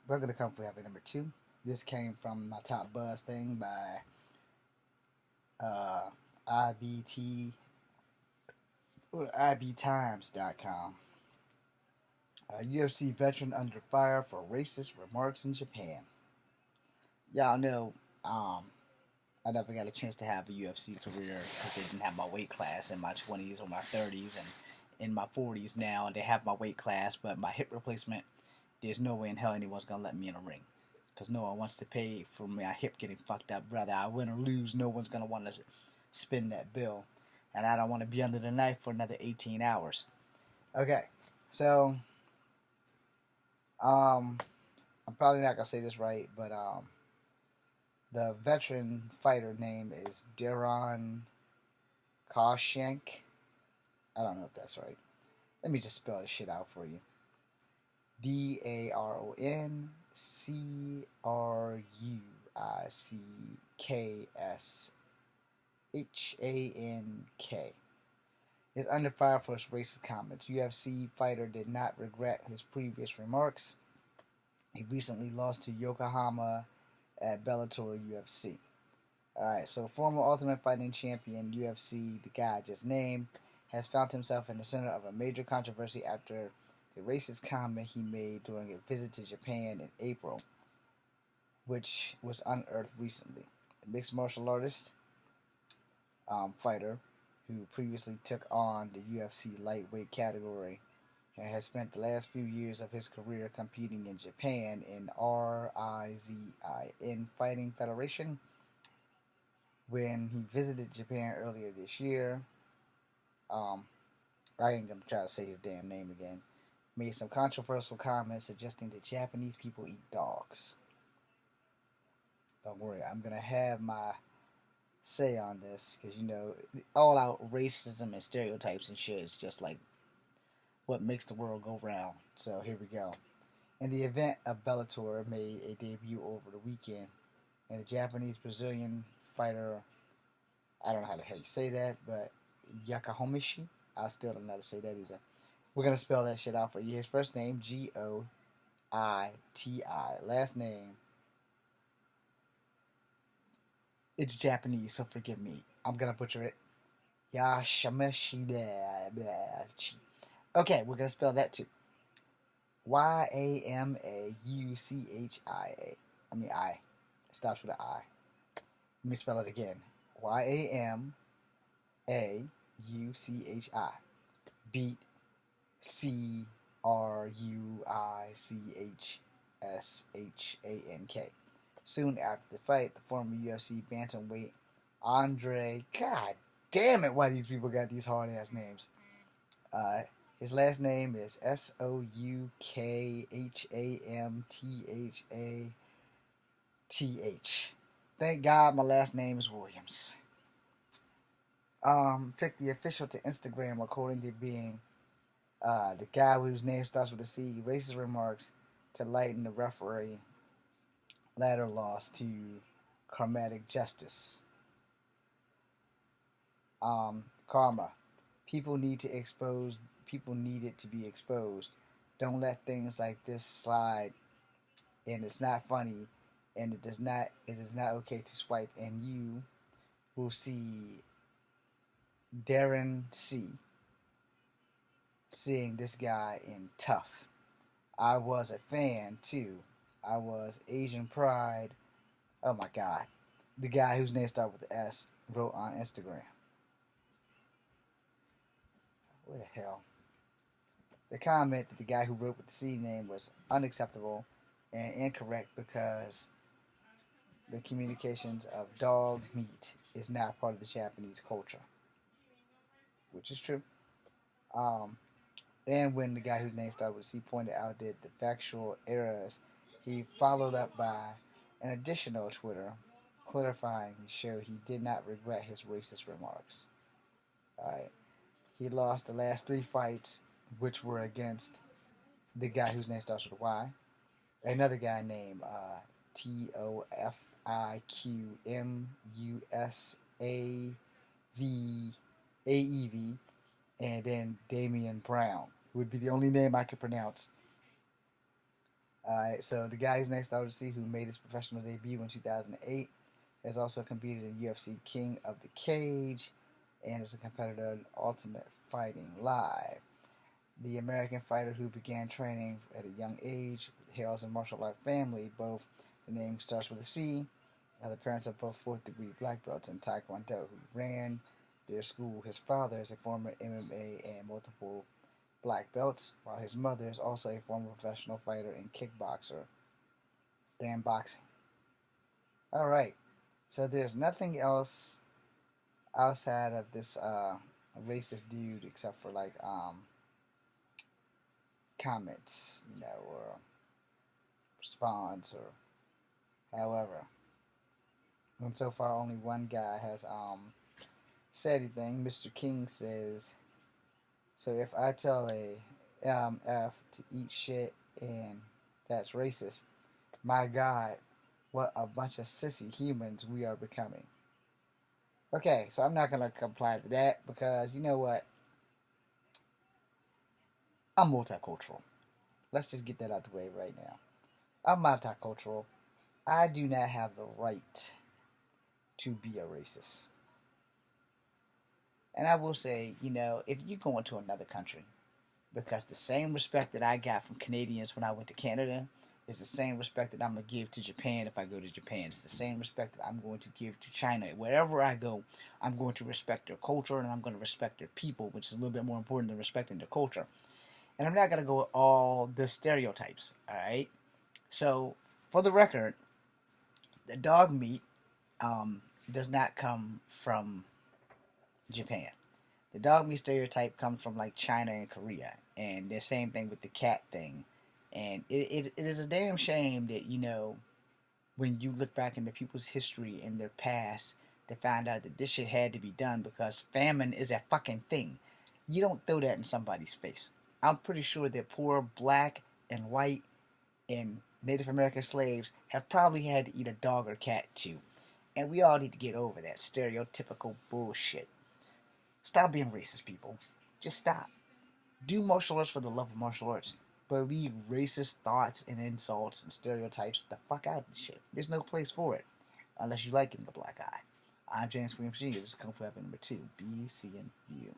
we're gonna come for number two. This came from my top buzz thing by uh, IBT or IBTimes.com. UFC veteran under fire for racist remarks in Japan. Y'all know, um, I never got a chance to have a UFC career because they didn't have my weight class in my 20s or my 30s and in my 40s now, and they have my weight class, but my hip replacement, there's no way in hell anyone's gonna let me in a ring because no one wants to pay for my hip getting fucked up. Whether I win or lose, no one's gonna want to spend that bill, and I don't want to be under the knife for another 18 hours. Okay, so um, I'm probably not gonna say this right, but the veteran fighter name is Daron Koshenk. I don't know if that's right. Let me just spell this shit out for you. DARONCRUICKSHANK. Is under fire for his racist comments. UFC fighter did not regret his previous remarks. He recently lost to Yokohama at Bellator UFC. Alright, so former Ultimate Fighting Champion UFC, the guy I just named, has found himself in the center of a major controversy after the racist comment he made during a visit to Japan in April, which was unearthed recently. A mixed martial artist fighter who previously took on the UFC lightweight category and has spent the last few years of his career competing in Japan in RIZIN Fighting Federation. When he visited Japan earlier this year, I ain't gonna try to say his damn name again, made some controversial comments suggesting that Japanese people eat dogs. Don't worry, I'm gonna have my say on this because all out racism and stereotypes and shit is just like what makes the world go round. So here we go. In the event of Bellator made a debut over the weekend, and the Japanese Brazilian fighter, I don't know how the hell you say that, but Yakahomishi, I still don't know how to say that either. We're gonna spell that shit out for you. His first name Goiti, last name, it's Japanese, so forgive me. I'm gonna butcher it. Yashamashi. Okay, we're gonna spell that too. Yamauchia. I mean I. It stops with an I. Let me spell it again. Yamauchi. Beat Cruichshank. Soon after the fight, the former UFC bantamweight Andre. God damn it! Why these people got these hard ass names? His last name is Soukhamthath. Thank God my last name is Williams. Took the official to Instagram according to being the guy whose name starts with a C. Racist remarks to lighten the referee latter loss to Karmatic Justice. Karma. People need to expose. People need it to be exposed. Don't let things like this slide. And it's not funny. And it is not okay to swipe. And you will see Darren C. seeing this guy in Tough. I was a fan too. I was Asian Pride. Oh my God. The guy whose name started with the S wrote on Instagram. What the hell? The comment that the guy who wrote with the C name was unacceptable and incorrect because the communications of dog meat is not part of the Japanese culture, which is true. And when the guy whose name started with C pointed out that the factual errors, he followed up by an additional Twitter clarifying he showed he did not regret his racist remarks. Alright. He lost the last 3 fights, which were against the guy whose name starts with a Y, another guy named TofiqmusaAev, and then Damian Brown, who would be the only name I could pronounce. Alright, so the guy who's next to see who made his professional debut in 2008 has also competed in UFC King of the Cage and is a competitor in Ultimate Fighting Live. The American fighter who began training at a young age hails a martial art family. Both the name starts with a C. The parents are both fourth-degree black belts in Taekwondo who ran their school. His father is a former MMA and multiple black belts, while his mother is also a former professional fighter and kickboxer and boxing. All right, so there's nothing else outside of this racist dude except for like comments, or response or however. And so far, only one guy has said anything. Mr. King says, "So if I tell a F to eat shit and that's racist, my God, what a bunch of sissy humans we are becoming." Okay, so I'm not gonna comply to that because you know what? I'm multicultural. Let's just get that out the way right now. I'm multicultural. I do not have the right to be a racist. And I will say, if you go into another country, because the same respect that I got from Canadians when I went to Canada is the same respect that I'm going to give to Japan if I go to Japan. It's the same respect that I'm going to give to China. Wherever I go, I'm going to respect their culture and I'm going to respect their people, which is a little bit more important than respecting their culture. And I'm not going to go with all the stereotypes, all right? So, for the record, the dog meat does not come from Japan. The dog meat stereotype comes from like China and Korea, and the same thing with the cat thing. And it is a damn shame that when you look back into people's history and their past to find out that this shit had to be done because famine is a fucking thing. You don't throw that in somebody's face. I'm pretty sure that poor black and white and Native American slaves have probably had to eat a dog or cat too. And we all need to get over that stereotypical bullshit. Stop being racist, people. Just stop. Do martial arts for the love of martial arts. But leave racist thoughts and insults and stereotypes the fuck out of the shit. There's no place for it. Unless you like getting the black eye. I'm James Williams Jr. This is Kung Fu Evan number 2. Be seeing you.